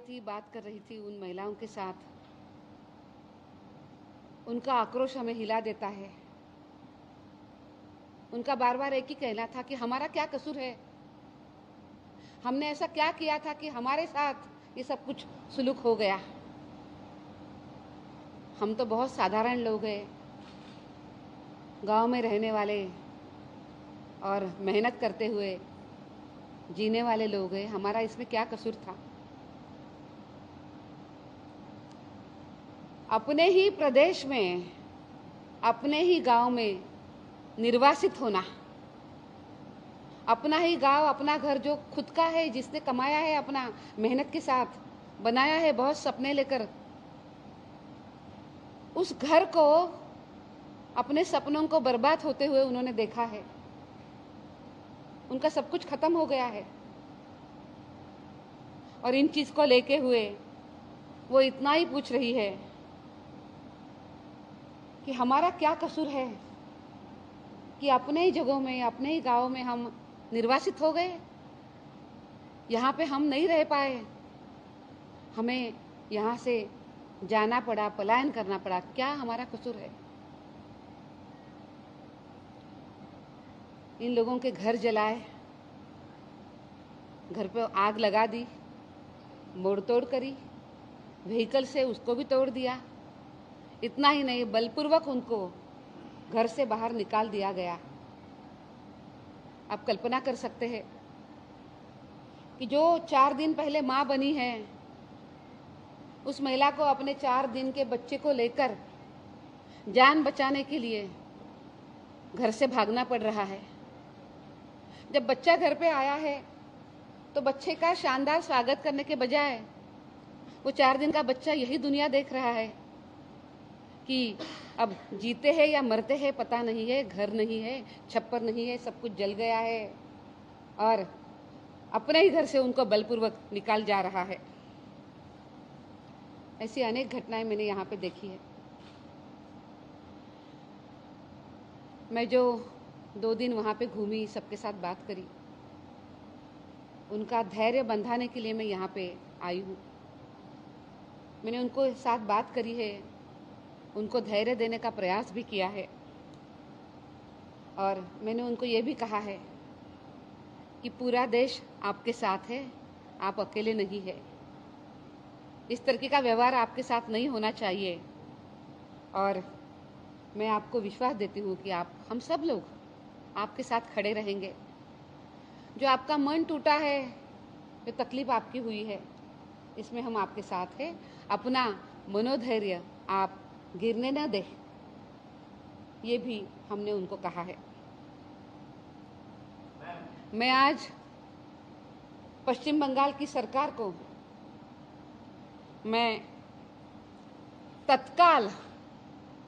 थी, बात कर रही थी उन महिलाओं के साथ। उनका आक्रोश हमें हिला देता है। उनका बार बार एक ही कहना था कि हमारा क्या कसूर है, हमने ऐसा क्या किया था कि हमारे साथ ये सब कुछ सुलूक हो गया। हम तो बहुत साधारण लोग हैं, गांव में रहने वाले और मेहनत करते हुए जीने वाले लोग हैं, हमारा इसमें क्या कसूर था। अपने ही प्रदेश में, अपने ही गांव में निर्वासित होना, अपना ही गांव, अपना घर जो खुद का है, जिसने कमाया है, अपना मेहनत के साथ बनाया है, बहुत सपने लेकर, उस घर को, अपने सपनों को बर्बाद होते हुए उन्होंने देखा है। उनका सब कुछ खत्म हो गया है और इन चीज को लेके हुए वो इतना ही पूछ रही है कि हमारा क्या कसूर है कि अपने ही जगहों में, अपने ही गांव में हम निर्वासित हो गए, यहाँ पे हम नहीं रह पाए, हमें यहाँ से जाना पड़ा, पलायन करना पड़ा। क्या हमारा कसूर है? इन लोगों के घर जलाए, घर पे आग लगा दी, मोड़ तोड़ करी, व्हीकल से उसको भी तोड़ दिया। इतना ही नहीं, बलपूर्वक उनको घर से बाहर निकाल दिया गया। आप कल्पना कर सकते हैं कि जो 4 दिन पहले माँ बनी है, उस महिला को अपने 4 दिन के बच्चे को लेकर जान बचाने के लिए घर से भागना पड़ रहा है। जब बच्चा घर पे आया है तो बच्चे का शानदार स्वागत करने के बजाय वो 4 दिन का बच्चा यही दुनिया देख रहा है कि अब जीते हैं या मरते हैं पता नहीं है, घर नहीं है, छप्पर नहीं है, सब कुछ जल गया है और अपने ही घर से उनको बलपूर्वक निकाल जा रहा है। ऐसी अनेक घटनाएं मैंने यहाँ पे देखी है। मैं जो 2 दिन वहाँ पे घूमी, सबके साथ बात करी, उनका धैर्य बंधाने के लिए मैं यहाँ पे आई हूँ। मैंने उनको साथ बात करी है, उनको धैर्य देने का प्रयास भी किया है और मैंने उनको ये भी कहा है कि पूरा देश आपके साथ है, आप अकेले नहीं है। इस तरीके का व्यवहार आपके साथ नहीं होना चाहिए और मैं आपको विश्वास देती हूँ कि हम सब लोग आपके साथ खड़े रहेंगे। जो आपका मन टूटा है, जो तकलीफ आपकी हुई है, इसमें हम आपके साथ हैं। अपना मनोधैर्य आप गिरने न दे, ये भी हमने उनको कहा है। मैं आज पश्चिम बंगाल की सरकार को मैं तत्काल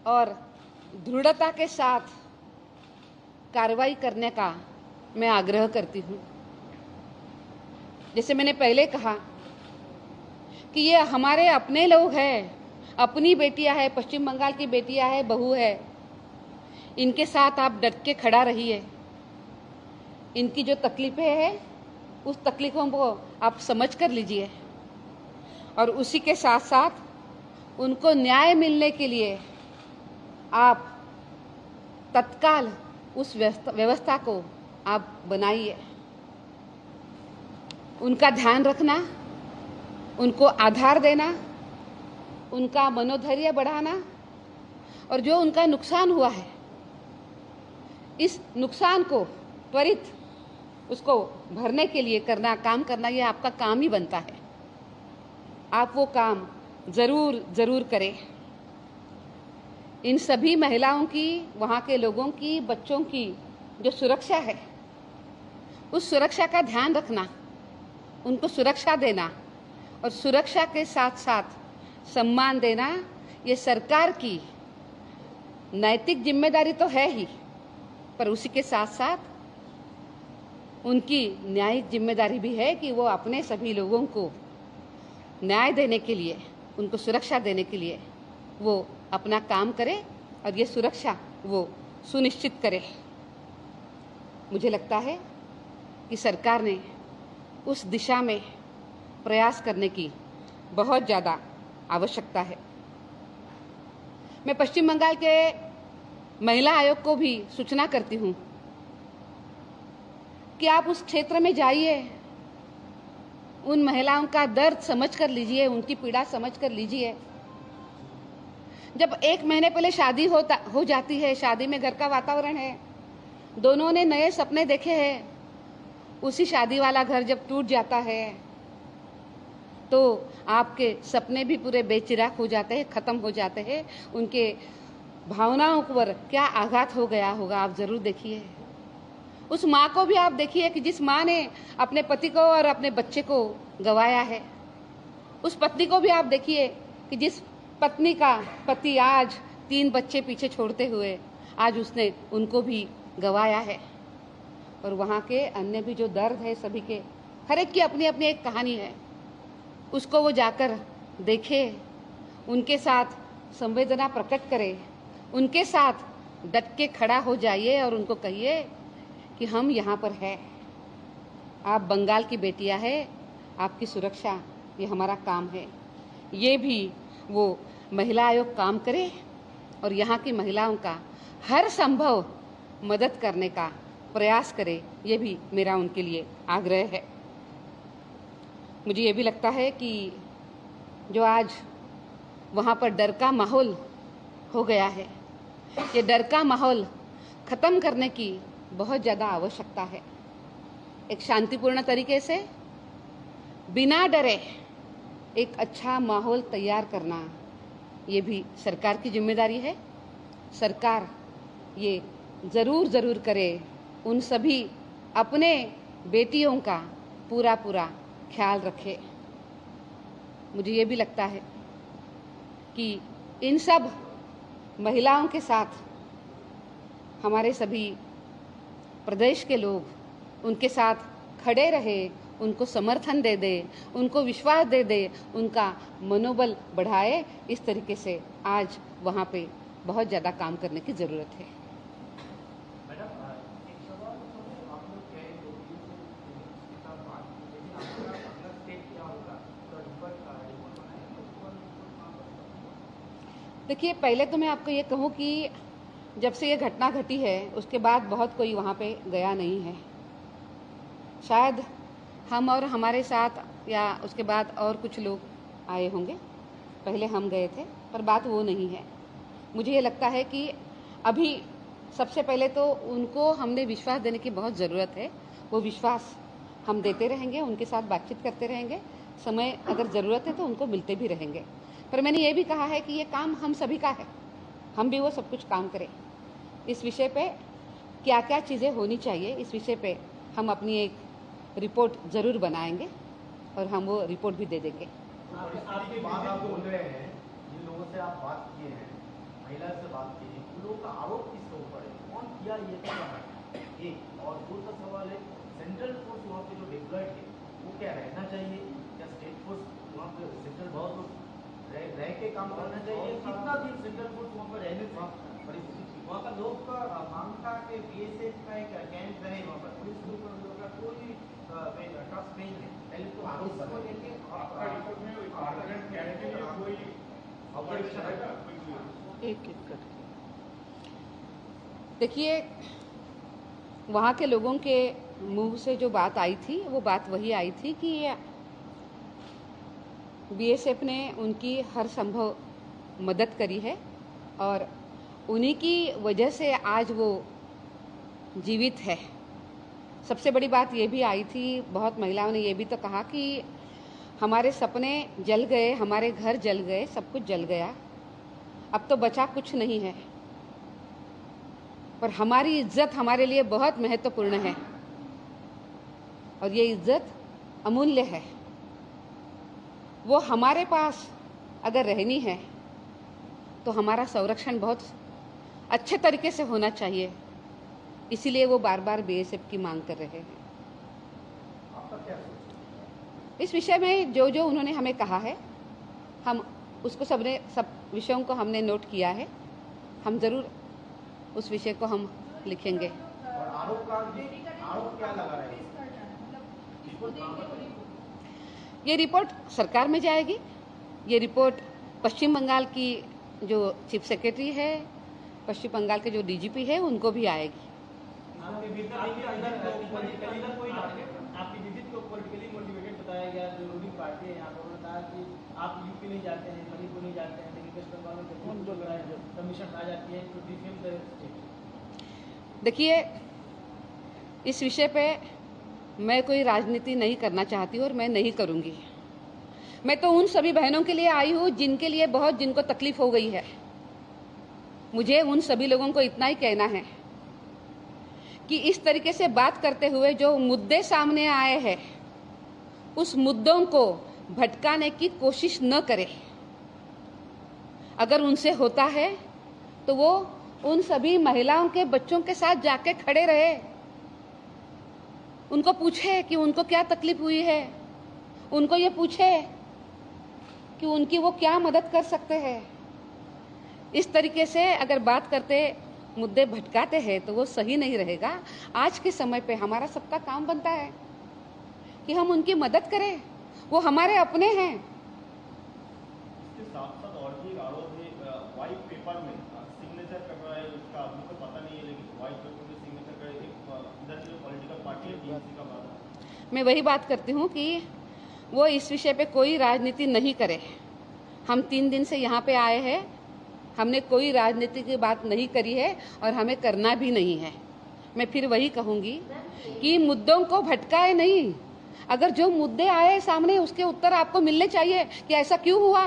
और दृढ़ता के साथ कार्रवाई करने का मैं आग्रह करती हूँ। जैसे मैंने पहले कहा कि ये हमारे अपने लोग हैं, अपनी बेटियां हैं, पश्चिम बंगाल की बेटियां हैं, बहू है, इनके साथ आप डट के खड़ा रहिए। इनकी जो तकलीफें हैं, उस तकलीफों को आप समझ कर लीजिए और उसी के साथ साथ उनको न्याय मिलने के लिए आप तत्काल उस व्यवस्था को आप बनाइए। उनका ध्यान रखना, उनको आधार देना, उनका मनोधैर्य बढ़ाना और जो उनका नुकसान हुआ है, इस नुकसान को त्वरित उसको भरने के लिए काम करना, ये आपका काम ही बनता है। आप वो काम जरूर करें। इन सभी महिलाओं की, वहाँ के लोगों की, बच्चों की जो सुरक्षा है, उस सुरक्षा का ध्यान रखना, उनको सुरक्षा देना और सुरक्षा के साथ साथ सम्मान देना, ये सरकार की नैतिक जिम्मेदारी तो है ही, पर उसी के साथ साथ उनकी न्यायिक जिम्मेदारी भी है कि वो अपने सभी लोगों को न्याय देने के लिए, उनको सुरक्षा देने के लिए वो अपना काम करे और ये सुरक्षा वो सुनिश्चित करे। मुझे लगता है कि सरकार ने उस दिशा में प्रयास करने की बहुत ज़्यादा आवश्यकता है। मैं पश्चिम बंगाल के महिला आयोग को भी सूचना करती हूँ कि आप उस क्षेत्र में जाइए, उन महिलाओं का दर्द समझ कर लीजिए, उनकी पीड़ा समझ कर लीजिए। जब 1 महीने पहले शादी हो जाती है, शादी में घर का वातावरण है, दोनों ने नए सपने देखे हैं, उसी शादी वाला घर जब टूट जाता है तो आपके सपने भी पूरे बेचिराग हो जाते हैं, खत्म हो जाते हैं। उनके भावनाओं पर क्या आघात हो गया होगा आप जरूर देखिए। उस माँ को भी आप देखिए कि जिस माँ ने अपने पति को और अपने बच्चे को गंवाया है। उस पत्नी को भी आप देखिए कि जिस पत्नी का पति आज 3 बच्चे पीछे छोड़ते हुए आज उसने उनको भी गंवाया है। और वहाँ के अन्य भी जो दर्द है सभी के, हर एक की अपनी अपनी एक कहानी है। उसको वो जाकर देखे, उनके साथ संवेदना प्रकट करे, उनके साथ डट के खड़ा हो जाइए और उनको कहिए कि हम यहाँ पर है, आप बंगाल की बेटियां हैं, आपकी सुरक्षा ये हमारा काम है। ये भी वो महिला आयोग काम करे और यहाँ की महिलाओं का हर संभव मदद करने का प्रयास करे, ये भी मेरा उनके लिए आग्रह है। मुझे ये भी लगता है कि जो आज वहाँ पर डर का माहौल हो गया है, ये डर का माहौल ख़त्म करने की बहुत ज़्यादा आवश्यकता है। एक शांतिपूर्ण तरीके से बिना डरे एक अच्छा माहौल तैयार करना, ये भी सरकार की जिम्मेदारी है। सरकार ये ज़रूर करे, उन सभी अपने बेटियों का पूरा ख्याल रखे। मुझे ये भी लगता है कि इन सब महिलाओं के साथ हमारे सभी प्रदेश के लोग उनके साथ खड़े रहे, उनको समर्थन दे दे, उनको विश्वास दे दे, उनका मनोबल बढ़ाए। इस तरीके से आज वहाँ पे बहुत ज़्यादा काम करने की ज़रूरत है। देखिए, पहले तो मैं आपको ये कहूँ कि जब से ये घटना घटी है उसके बाद बहुत कोई वहाँ पे गया नहीं है। शायद हम और हमारे साथ या उसके बाद और कुछ लोग आए होंगे, पहले हम गए थे, पर बात वो नहीं है। मुझे ये लगता है कि अभी सबसे पहले तो उनको हमने विश्वास देने की बहुत ज़रूरत है। वो विश्वास हम देते रहेंगे, उनके साथ बातचीत करते रहेंगे, समय अगर ज़रूरत है तो उनको मिलते भी रहेंगे। पर मैंने ये भी कहा है कि ये काम हम सभी का है, हम भी वो सब कुछ काम करें। इस विषय पे क्या क्या चीज़ें होनी चाहिए, इस विषय पे हम अपनी एक रिपोर्ट ज़रूर बनाएंगे और हम वो रिपोर्ट भी दे देंगे। आपकी बात आप बोल रहे हैं, जिन लोगों से आप बात किए हैं, महिला से बात की है, उन लोगों का आरोप किसके ऊपर है, कौन किया ये तो एक। और दूसरा सवाल है, सेंट्रल फोर्स वहाँ पे जो डिप्लॉयड है वो क्या रहना चाहिए, क्या स्टेट फोर्स वहाँ पे सेंट्रल बहुत रह के काम करना चाहिए, कितना दिन सेंट्रल फोर्स वहाँ पर रहने परिस्थिति वहाँ का लोग का मांग था कि बीएसएफ का एक कैंप रहे वहाँ पर, पुलिस का कोई ट्रस्ट नहीं है। पहले तो आरोप को लेके देखिए, वहाँ के लोगों के मुंह से जो बात आई थी वो बात वही आई थी कि बीएसएफ ने उनकी हर संभव मदद करी है और उन्हीं की वजह से आज वो जीवित है। सबसे बड़ी बात ये भी आई थी, बहुत महिलाओं ने ये भी तो कहा कि हमारे सपने जल गए, हमारे घर जल गए, सब कुछ जल गया, अब तो बचा कुछ नहीं है, पर हमारी इज्जत हमारे लिए बहुत महत्वपूर्ण है और ये इज्जत अमूल्य है। वो हमारे पास अगर रहनी है तो हमारा संरक्षण बहुत अच्छे तरीके से होना चाहिए, इसीलिए वो बार बार बीएसएफ की मांग कर रहे हैं। आपका क्या सोच है? इस विषय में जो जो उन्होंने हमें कहा है, हम उसको सब विषयों को हमने नोट किया है, हम ज़रूर उस विषय को हम लिखेंगे। और आरोप क्या लगा रहे हैं? ये रिपोर्ट सरकार में जाएगी, ये रिपोर्ट पश्चिम बंगाल की जो चीफ सेक्रेटरी है, पश्चिम बंगाल के जो डीजीपी है, उनको भी आएगी। आपकी विजिट को पॉलिटिकली मोटिवेटेड बताया गया। जो रूलिंग पार्टी है यहाँ पर उन्होंने कहा कि आप यूपी नहीं जाते हैं, मणिपुर नहीं जाते हैं, लेकिन वेस्ट बंगाल में कमीशन आ जाती है तो डिफेम द स्टेट। देखिए, इस विषय पे मैं कोई राजनीति नहीं करना चाहती और मैं नहीं करूँगी। मैं तो उन सभी बहनों के लिए आई हूँ जिनके लिए जिनको तकलीफ हो गई है। मुझे उन सभी लोगों को इतना ही कहना है कि इस तरीके से बात करते हुए जो मुद्दे सामने आए हैं, उस मुद्दों को भटकाने की कोशिश न करें। अगर उनसे होता है तो वो उन सभी महिलाओं के बच्चों के साथ जाके खड़े रहे, उनको पूछे कि उनको क्या तकलीफ हुई है, उनको ये पूछे कि उनकी वो क्या मदद कर सकते हैं। इस तरीके से अगर बात करते मुद्दे भटकाते हैं तो वो सही नहीं रहेगा। आज के समय पे हमारा सबका काम बनता है कि हम उनकी मदद करें, वो हमारे अपने हैं। इसके साथ साथ और भी एक आरोप है, व्हाइट पेपर में सिग्नेचर कर रहा है, उसका आदमी को पता नहीं है, लेकिन व्हाइट पेपर में सिग्नेचर कर एक इधर जो पॉलिटिकल पार्टी है टीएमसी का बात। मैं वही बात करती हूँ कि वो इस विषय पे कोई राजनीति नहीं करे। हम 3 दिन से यहाँ पे आए हैं, हमने कोई राजनीति की बात नहीं करी है और हमें करना भी नहीं है। मैं फिर वही कहूँगी कि मुद्दों को भटकाए नहीं। अगर जो मुद्दे आए सामने उसके उत्तर आपको मिलने चाहिए कि ऐसा क्यों हुआ,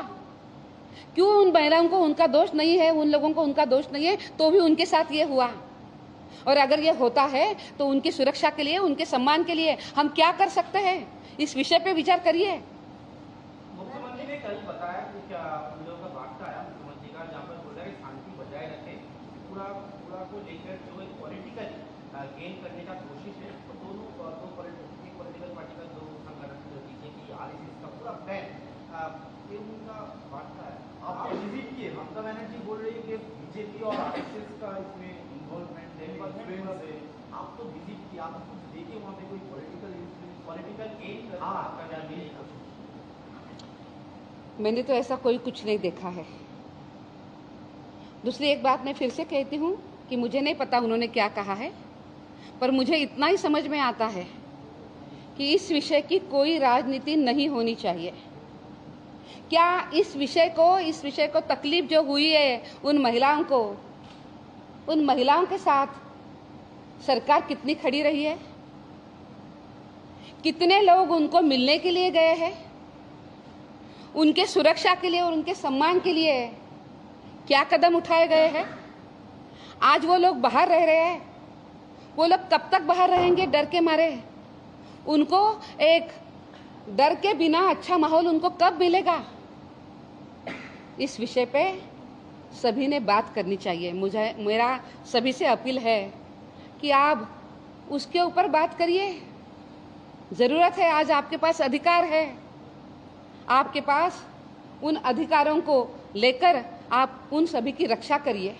क्यों उन महिलाओं को उनका दोष नहीं है, उन लोगों को उनका दोष नहीं है, तो भी उनके साथ ये हुआ। और अगर ये होता है तो उनकी सुरक्षा के लिए, उनके सम्मान के लिए हम क्या कर सकते हैं, इस विषय पे विचार करिए। मुख्यमंत्री ने कल बताया कि क्या उन लोगों का वार्ता आया मुख्यमंत्री का, जहाँ पर बोला कि शांति बजाय रखें, पूरा को लेकर जो एक पॉलिटिकल गेन करने का कोशिश है। तो दोनों पॉलिटिकल पार्टी का दो संगठन बीजेपी आरएसएस का पूरा प्लान, ये उनका वार्ता है। आप विजिट किए, ममता बनर्जी बोल रही है कि बीजेपी और आरएसएस का इसमें इन्वॉल्वमेंट है, आप तो विजिट किए, आप कुछ देखिए वहाँ पे कोई पॉलिटिकल गेन करने का। मैंने तो ऐसा कोई कुछ नहीं देखा है। दूसरी एक बात मैं फिर से कहती हूँ कि मुझे नहीं पता उन्होंने क्या कहा है, पर मुझे इतना ही समझ में आता है कि इस विषय की कोई राजनीति नहीं होनी चाहिए। क्या इस विषय को तकलीफ जो हुई है उन महिलाओं के साथ सरकार कितनी खड़ी रही है, कितने लोग उनको मिलने के लिए गए हैं, उनके सुरक्षा के लिए और उनके सम्मान के लिए क्या कदम उठाए गए हैं। आज वो लोग बाहर रह रहे हैं, वो लोग कब तक बाहर रहेंगे डर के मारे। उनको एक डर के बिना अच्छा माहौल उनको कब मिलेगा। इस विषय पे सभी ने बात करनी चाहिए। मेरा सभी से अपील है कि आप उसके ऊपर बात करिए। ज़रूरत है, आज आपके पास अधिकार है, आपके पास उन अधिकारों को लेकर आप उन सभी की रक्षा करिए।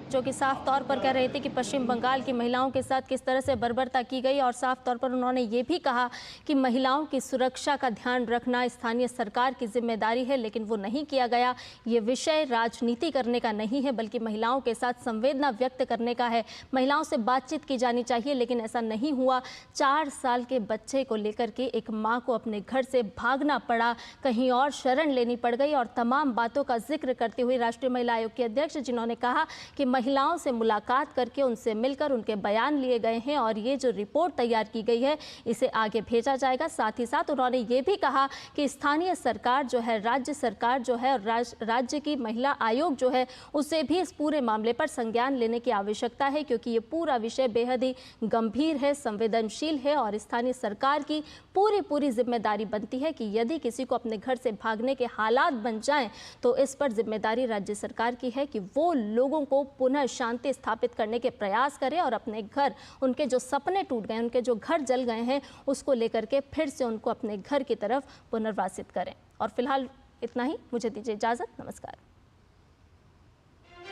जो कि साफ तौर पर कह रहे थे कि पश्चिम बंगाल की महिलाओं के साथ किस तरह से बर्बरता की गई, और साफ तौर पर उन्होंने ये भी कहा कि महिलाओं की सुरक्षा का ध्यान रखना स्थानीय सरकार की जिम्मेदारी है, लेकिन वो नहीं किया गया। ये विषय राजनीति करने का नहीं है, बल्कि महिलाओं के साथ संवेदना व्यक्त करने का है। महिलाओं से बातचीत की जानी चाहिए, लेकिन ऐसा नहीं हुआ। 4 साल के बच्चे को लेकर के एक माँ को अपने घर से भागना पड़ा, कहीं और शरण लेनी पड़ गई। और तमाम बातों का जिक्र करते हुए राष्ट्रीय महिला आयोग के अध्यक्ष, जिन्होंने कहा कि महिलाओं से मुलाकात करके उनसे मिलकर उनके बयान लिए गए हैं और ये जो रिपोर्ट तैयार की गई है इसे आगे भेजा जाएगा। साथ ही साथ उन्होंने ये भी कहा कि स्थानीय सरकार जो है, राज्य सरकार जो है, राज्य की महिला आयोग जो है, उसे भी इस पूरे मामले पर संज्ञान लेने की आवश्यकता है, क्योंकि ये पूरा विषय बेहद ही गंभीर है, संवेदनशील है और स्थानीय सरकार की पूरी जिम्मेदारी बनती है कि यदि किसी को अपने घर से भागने के हालात बन जाएं तो इस पर जिम्मेदारी राज्य सरकार की है कि वो लोगों को पुनः शांति स्थापित करने के प्रयास करें और अपने घर, उनके जो सपने टूट गए, उनके जो घर जल गए हैं, उसको लेकर के फिर से उनको अपने घर की तरफ पुनर्वासित करें। और फिलहाल इतना ही, मुझे दीजिए इजाज़त। नमस्कार।